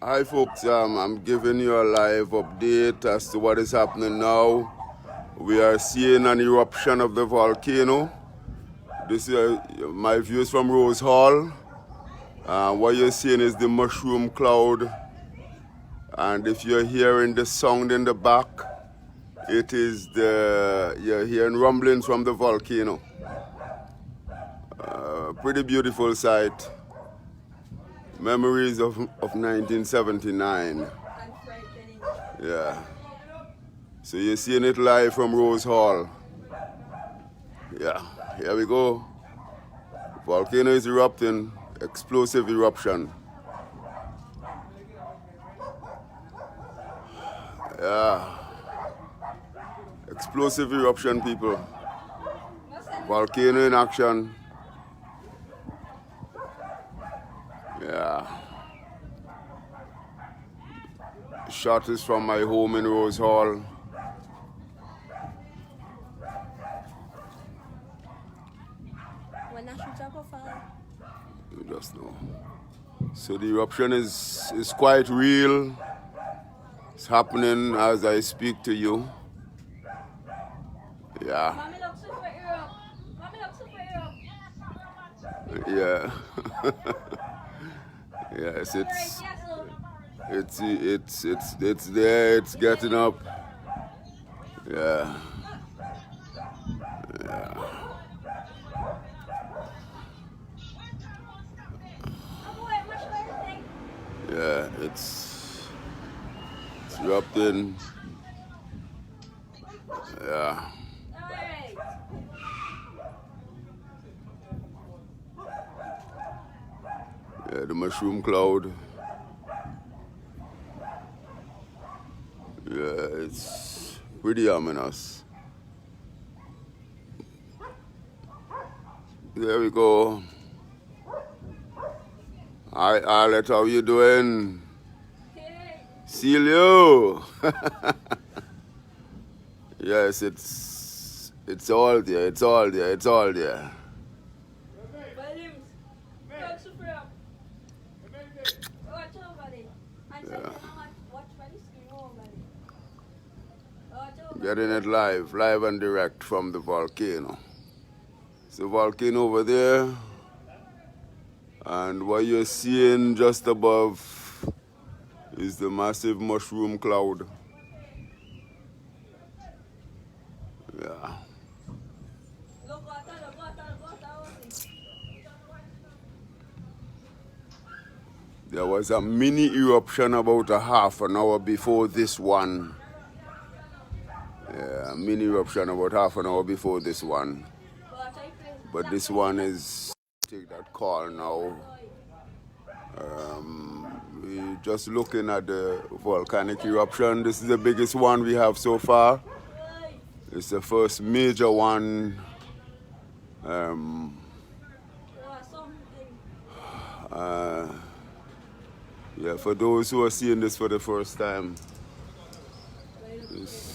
Hi folks, I'm giving you a live update as to what is happening now. We are seeing an eruption of the volcano. This is my views from Rose Hall. What you're seeing is the mushroom cloud, and if you're hearing the sound in the back, it is you're hearing rumblings from the volcano. Pretty beautiful sight. Memories of 1979. Yeah. So you're seeing it live from Rose Hall. Yeah, here we go. Volcano is erupting, explosive eruption. Yeah. Explosive eruption, people. Volcano in action. Yeah. Shot is from my home in Rose Hall. You just know. So the eruption is quite real. It's happening as I speak to you. Yeah. Yeah. Yes, it's there, it's getting up. Yeah. Yeah. Yeah, it's erupting. Yeah. Yeah, the mushroom cloud. Yeah, it's pretty ominous. There we go. Hi, Arlette, how you doing? See you. Yes, it's all there. It's all there. It's all there. Yeah. Getting it live and direct from the volcano. It's a volcano over there, and what you're seeing just above is the massive mushroom cloud. Yeah. There was a mini eruption about a half an hour before this one. Yeah, a mini eruption about half an hour before this one. But this one is, take that call now. We're just looking at the volcanic eruption. This is the biggest one we have so far. It's the first major one. Yeah, for those who are seeing this for the first time, it's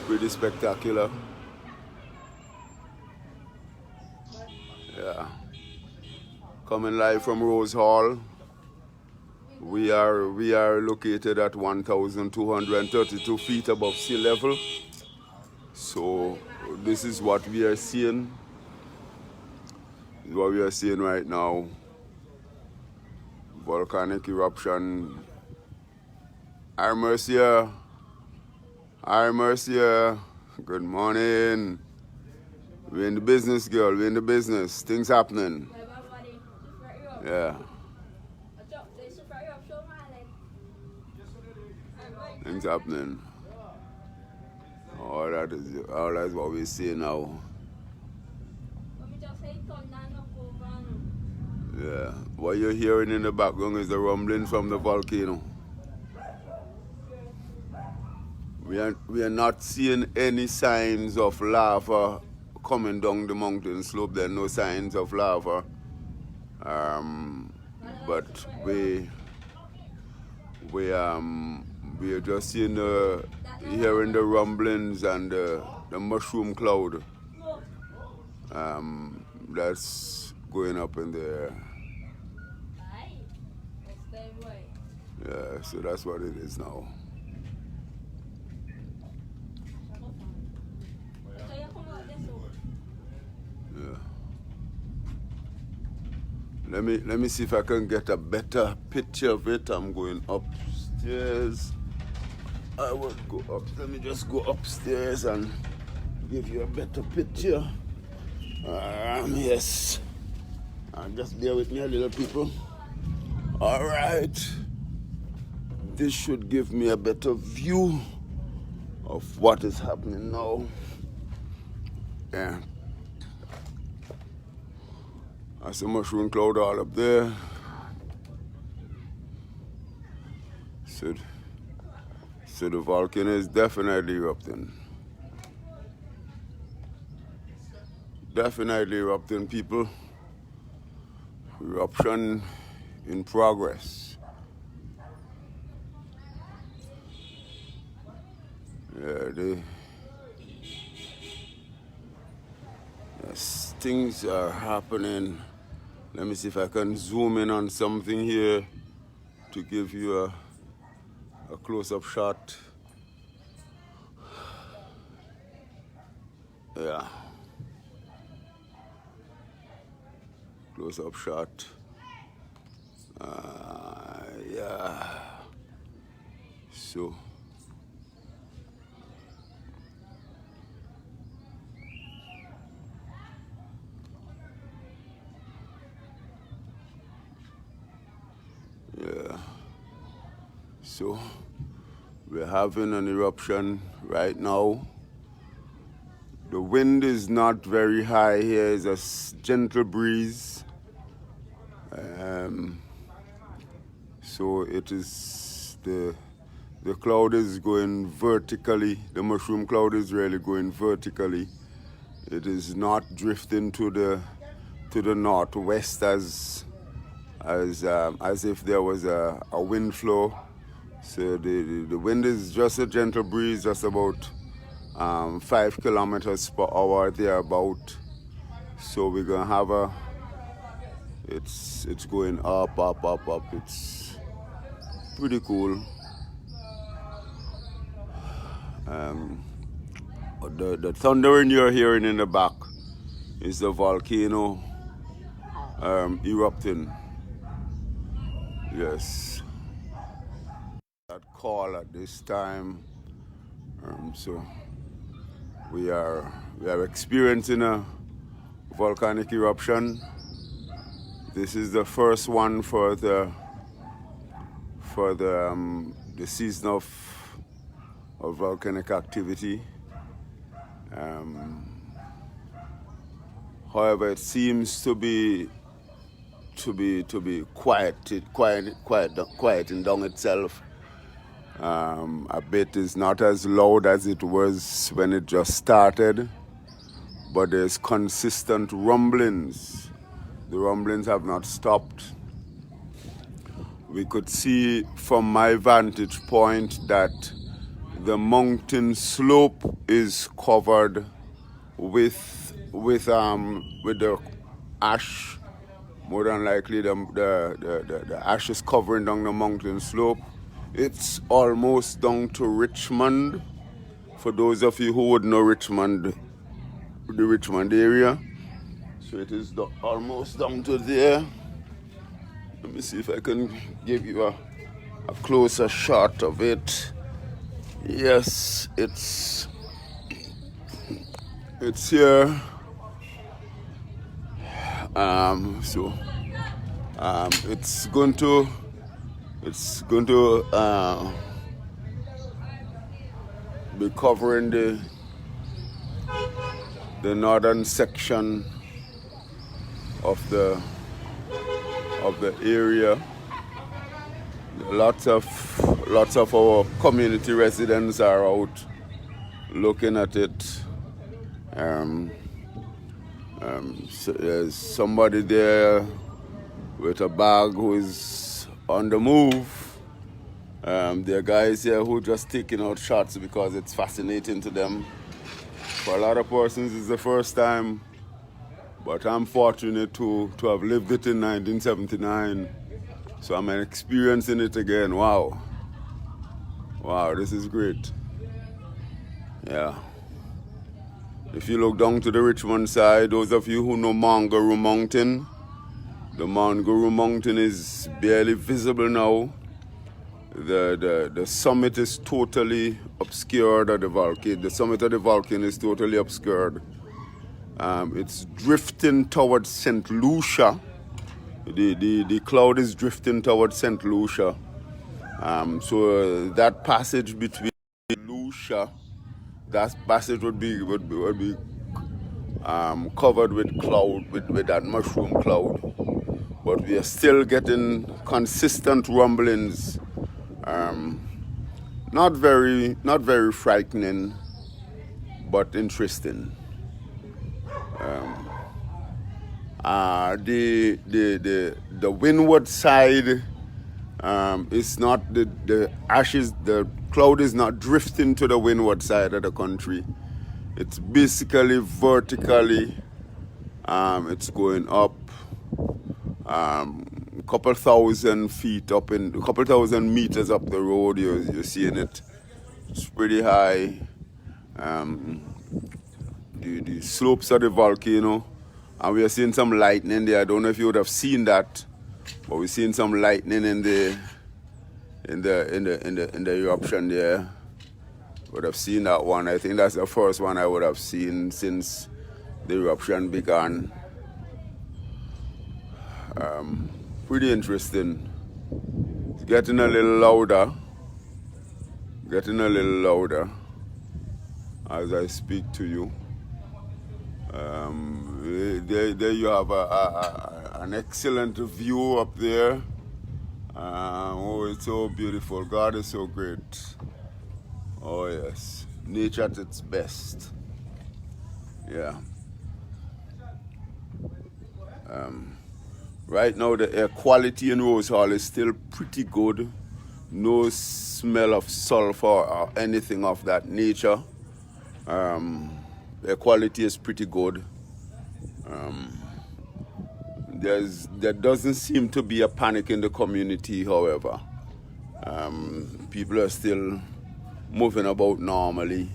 pretty spectacular. Yeah. Coming live from Rose Hall. We are located at 1,232 feet above sea level. So this is what we are seeing. This is what we are seeing right now. Volcanic eruption. Hi, Mercia. Hi, Mercia. Good morning. We're in the business, girl. We're in the business. Things happening. Yeah. Things happening. All that is what we see now. Yeah. What you're hearing in the background is the rumbling from the volcano. We are not seeing any signs of lava coming down the mountain slope. There are no signs of lava. But we are just seeing hearing the rumblings and the mushroom cloud that's going up in the air. Yeah, so that's what it is now. Yeah. Let me see if I can get a better picture of it. I'm going upstairs. I will go up. Let me just go upstairs and give you a better picture. Yes. Just bear with me a little, people. All right. This should give me a better view of what is happening now. Yeah. I see mushroom cloud all up there. So the volcano is definitely erupting. Definitely erupting, people. Eruption in progress. Yeah, yes, things are happening. Let me see if I can zoom in on something here to give you a close-up shot. Yeah. Close-up shot. Yeah. So. Yeah. So we're having an eruption right now. The wind is not very high here. It's a gentle breeze. So it is the cloud is going vertically. The mushroom cloud is really going vertically. It is not drifting to the northwest as if there was a wind flow. So the wind is just a gentle breeze, just about 5 kilometers per hour thereabout. So we're gonna have it's going up. It's pretty cool. The thundering you're hearing in the back is the volcano erupting. Yes. That call at this time. So we are experiencing a volcanic eruption. This is the first one for the season of volcanic activity. However, it seems to be quieting down itself. A bit is not as loud as it was when it just started, but there's consistent rumblings. The rumblings have not stopped. We could see from my vantage point that the mountain slope is covered with the ash. More than likely, the ash is covering down the mountain slope. It's almost down to Richmond. For those of you who would know Richmond, the Richmond area. So it is almost down to there. Let me see if I can give you a closer shot of it. Yes, it's here. It's going to be covering the northern section of the area. Lots of our community residents are out looking at it. So there's somebody there with a bag who is on the move. There are guys here who just taking out shots because it's fascinating to them. For a lot of persons, it's the first time, but I'm fortunate to have lived it in 1979. So I'm experiencing it again. Wow. Wow, this is great. Yeah. If you look down to the Richmond side, those of you who know Mangaroo Mountain, the Mangaroo Mountain is barely visible now. The summit is totally obscured at the volcano. The summit of the volcano is totally obscured. It's drifting towards St. Lucia. The cloud is drifting towards St. Lucia. So that passage between Lucia, that passage would be covered with cloud, with that mushroom cloud. But we are still getting consistent rumblings. Not very frightening, but interesting. The windward side is not the ashes. The cloud is not drifting to the windward side of the country. It's basically vertically. It's going up. A couple thousand feet up a couple thousand meters up the road. You're seeing it. It's pretty high. The slopes of the volcano, and we are seeing some lightning there. I don't know if you would have seen that, but we're seeing some lightning in the eruption there. Would have seen that one. I think that's the first one I would have seen since the eruption began. Pretty interesting. It's getting a little louder. As I speak to you. There you have an excellent view up there. Oh, it's so beautiful. God is so great. Oh yes, nature at its best. Yeah. Right now the air quality in Rose Hall is still pretty good. No smell of sulfur or anything of that nature. The quality is pretty good. There doesn't seem to be a panic in the community, however. People are still moving about normally.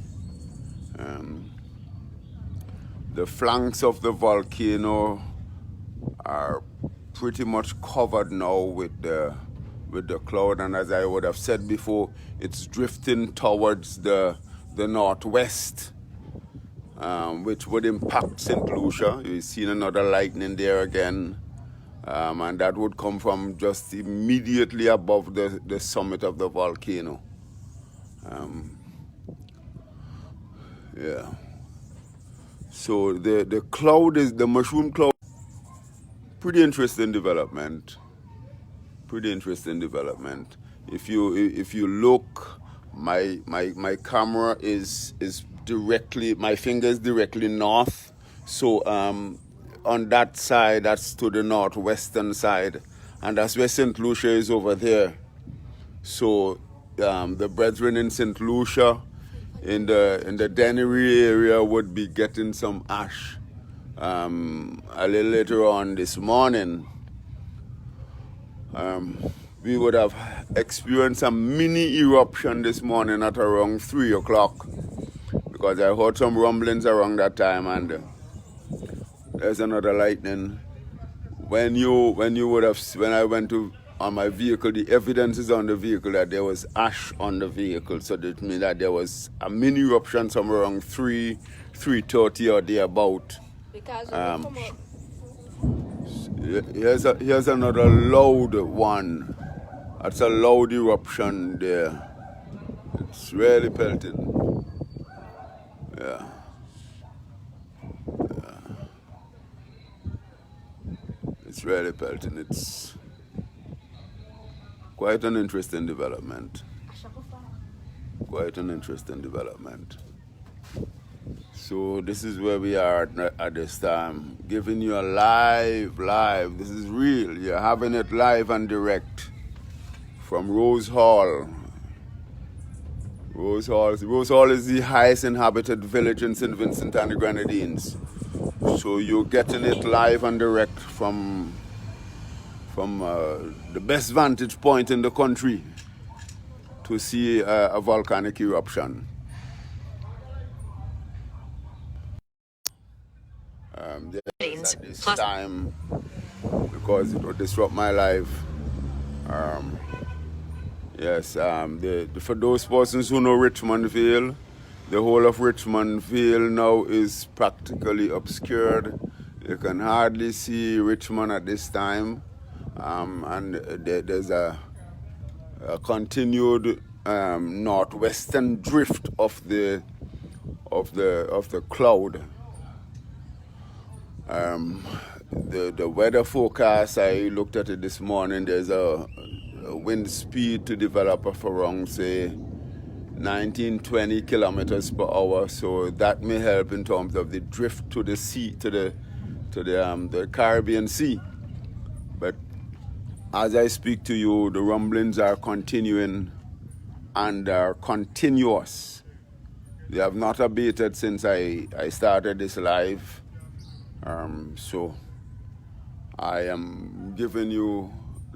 The flanks of the volcano are pretty much covered now with the cloud, and as I would have said before, it's drifting towards the northwest. Which would impact St. Lucia. You've seen another lightning there again. And that would come from just immediately above the summit of the volcano. Yeah. So the cloud is, the mushroom cloud, pretty interesting development. If you look, my camera is directly, my finger is directly north, so on that side, that's to the northwestern side, and that's where St. Lucia is over there. So the brethren in St. Lucia, in the Dennery area, would be getting some ash a little later on this morning. We would have experienced a mini eruption this morning at around 3 o'clock. Because I heard some rumblings around that time, and there's another lightning. When I went to on my vehicle, the evidence is on the vehicle that there was ash on the vehicle, so that means that there was a mini eruption somewhere around 3:30 or thereabout. Here's another loud one. That's a loud eruption there. It's really pelting. Yeah. It's really pelting. It's quite an interesting development. So this is where we are at this time, giving you a live. This is real. You're having it live and direct from Rose Hall. Rose Hall is the highest inhabited village in St. Vincent and the Grenadines. So you're getting it live and direct from from the best vantage point in the country to see a volcanic eruption. Yes, at this time, because it would disrupt my life. Yes, for those persons who know Richmondville, the whole of Richmondville now is practically obscured. You can hardly see Richmond at this time, and there's a continued northwestern drift of the cloud. The weather forecast, I looked at it this morning. There's a wind speed to develop of around, say, 19-20 kilometers per hour. So that may help in terms of the drift to the sea, to the Caribbean Sea. But as I speak to you, the rumblings are continuing and are continuous. They have not abated since I started this live. So I am giving you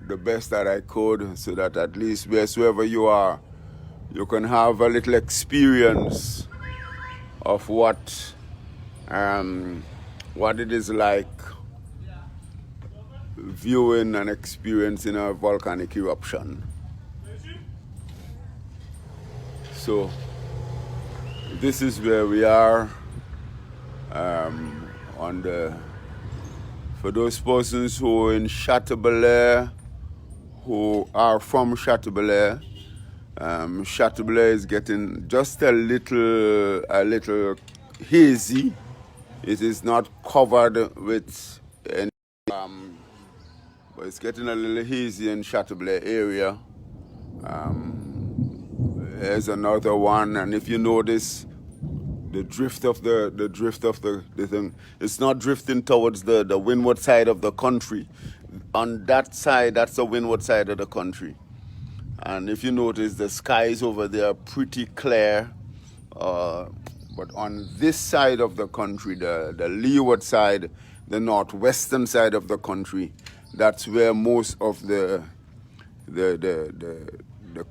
the best that I could, so that at least wherever you are, you can have a little experience of what it is like viewing and experiencing a volcanic eruption. So this is where we are. For those persons who are in Chateaubelair, who are from Chateaubelair, Chateaubelair is getting just a little hazy. It is not covered with any, but it's getting a little hazy in Chateaubelair area. There's another one, and if you notice, the drift of the thing, it's not drifting towards the windward side of the country. On that side, that's the windward side of the country. And if you notice, the skies over there are pretty clear. But on this side of the country, the leeward side, the northwestern side of the country, that's where most of the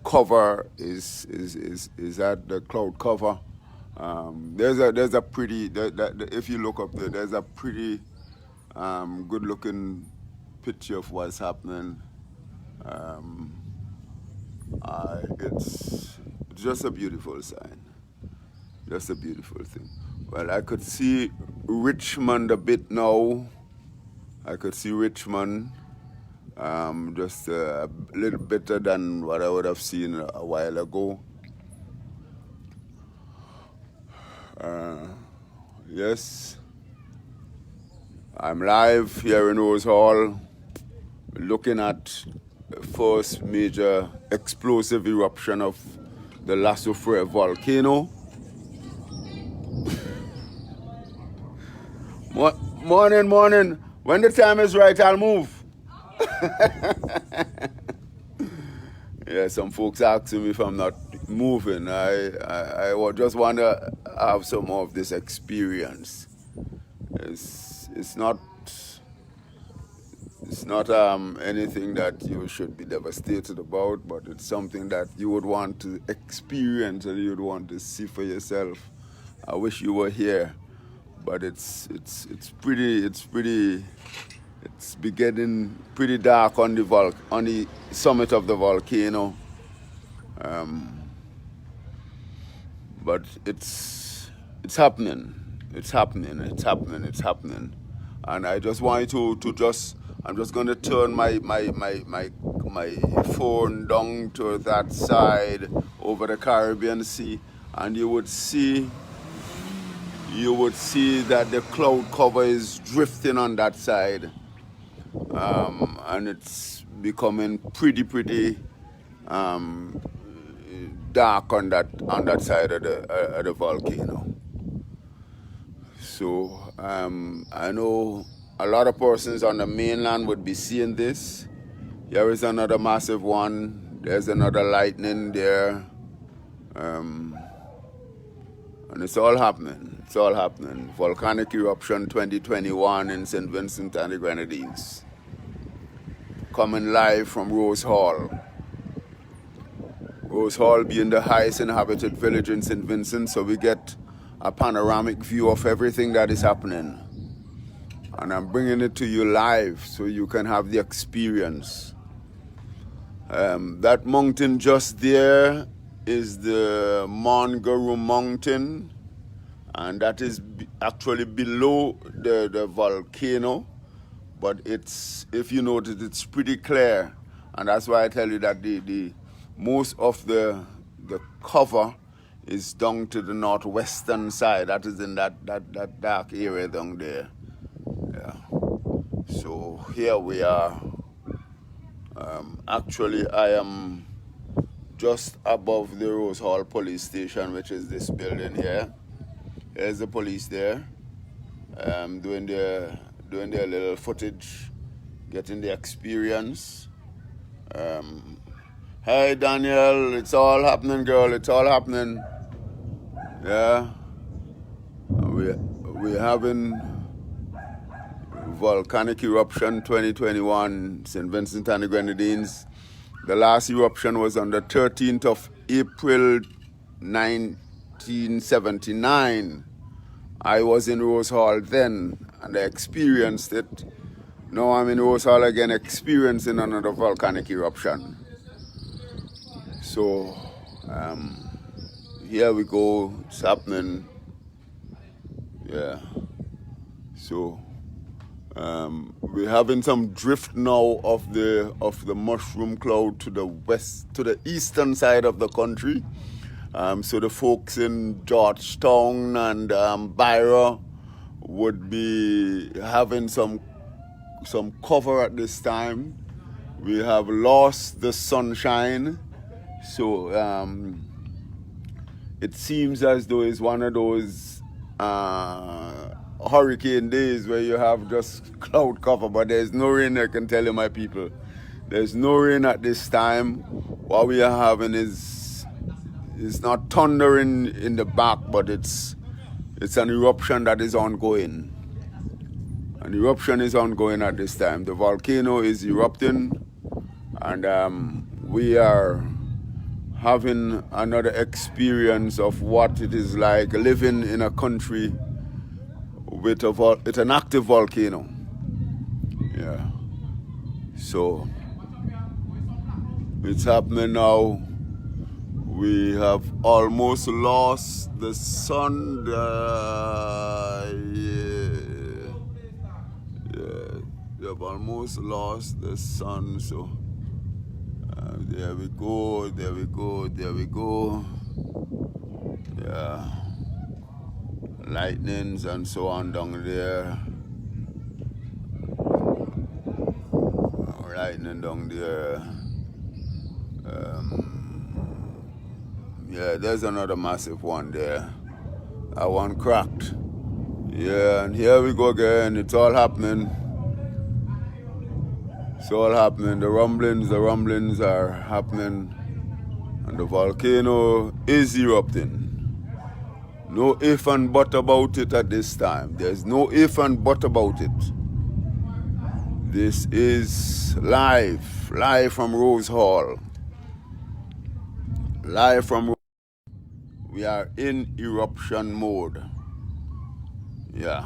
cover is at, the cloud cover. There's a pretty, if you look up there, there's a pretty good looking picture of what's happening. It's just a beautiful sign, just a beautiful thing. Well, I could see Richmond a bit now. I could see Richmond just a little better than what I would have seen a while ago. Yes, I'm live here in Rose Hall, looking at the first major explosive eruption of the La Soufrière volcano. Morning. When the time is right, I'll move. Yeah, some folks asking me if I'm not moving. I just want to have some more of this experience. It's not anything that you should be devastated about, but it's something that you would want to experience and you'd want to see for yourself. I wish you were here, but it's getting pretty dark on the summit of the volcano. But it's happening. And I just want you I'm just going to turn my phone down to that side over the Caribbean Sea, and you would see that the cloud cover is drifting on that side, and it's becoming pretty dark on that side of the volcano. So I know a lot of persons on the mainland would be seeing this. Here is another massive one. There's another lightning there. And it's all happening. Volcanic eruption 2021 in St. Vincent and the Grenadines. coming live from Rose Hall. Rose Hall being the highest inhabited village in St. Vincent, so we get a panoramic view of everything that is happening. And I'm bringing it to you live so you can have the experience. That mountain just there is the Mongaroo Mountain, and that is actually below the volcano, but it's, if you notice, it's pretty clear, and that's why I tell you that the most of the cover is down to the northwestern side. That is in that dark area down there. Yeah. So here we are. Actually, I am just above the Rose Hall police station, which is this building here. There's the police there, doing their little footage, getting the experience. Hey Daniel, it's all happening, girl. It's all happening. Yeah, we're having volcanic eruption 2021, St. Vincent and the Grenadines. The last eruption was on the 13th of April 1979. I was in Rose Hall then, and I experienced it. Now I'm in Rose Hall again, experiencing another volcanic eruption. So, here we go, it's happening. Yeah. So, we're having some drift now of the mushroom cloud to the west, to the eastern side of the country. So the folks in Georgetown and Byra would be having some cover at this time. We have lost the sunshine, so it seems as though it's one of those hurricane days where you have just cloud cover, but there's no rain. I can tell you, my people, there's no rain at this time. What we are having is not thundering in the back, but it's an eruption that is ongoing. An eruption is ongoing at this time. The volcano is erupting, and we are having another experience of what it is like living in a country with an active volcano. Yeah. So it's happening now. We have almost lost the sun. We have almost lost the sun. So there we go. There we go. There we go. Yeah. Lightnings and so on down there. Lightning down there. Yeah, there's another massive one there. That one cracked. Yeah, and here we go again. It's all happening. It's all happening. The rumblings are happening. And the volcano is erupting. No if and but about it at this time. There's no if and but about it. This is live from Rose Hall. Live from. We are in eruption mode. Yeah.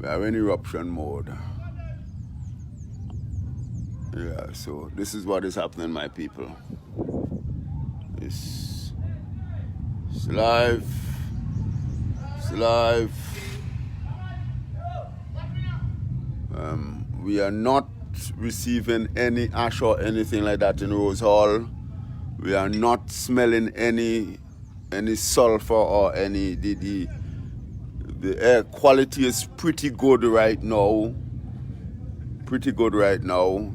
We are in eruption mode. Yeah, so this is what is happening, my people. It's live. It's live. We are not receiving any ash or anything like that in Rose Hall. We are not smelling any sulfur or any. The air quality is pretty good right now. Pretty good right now.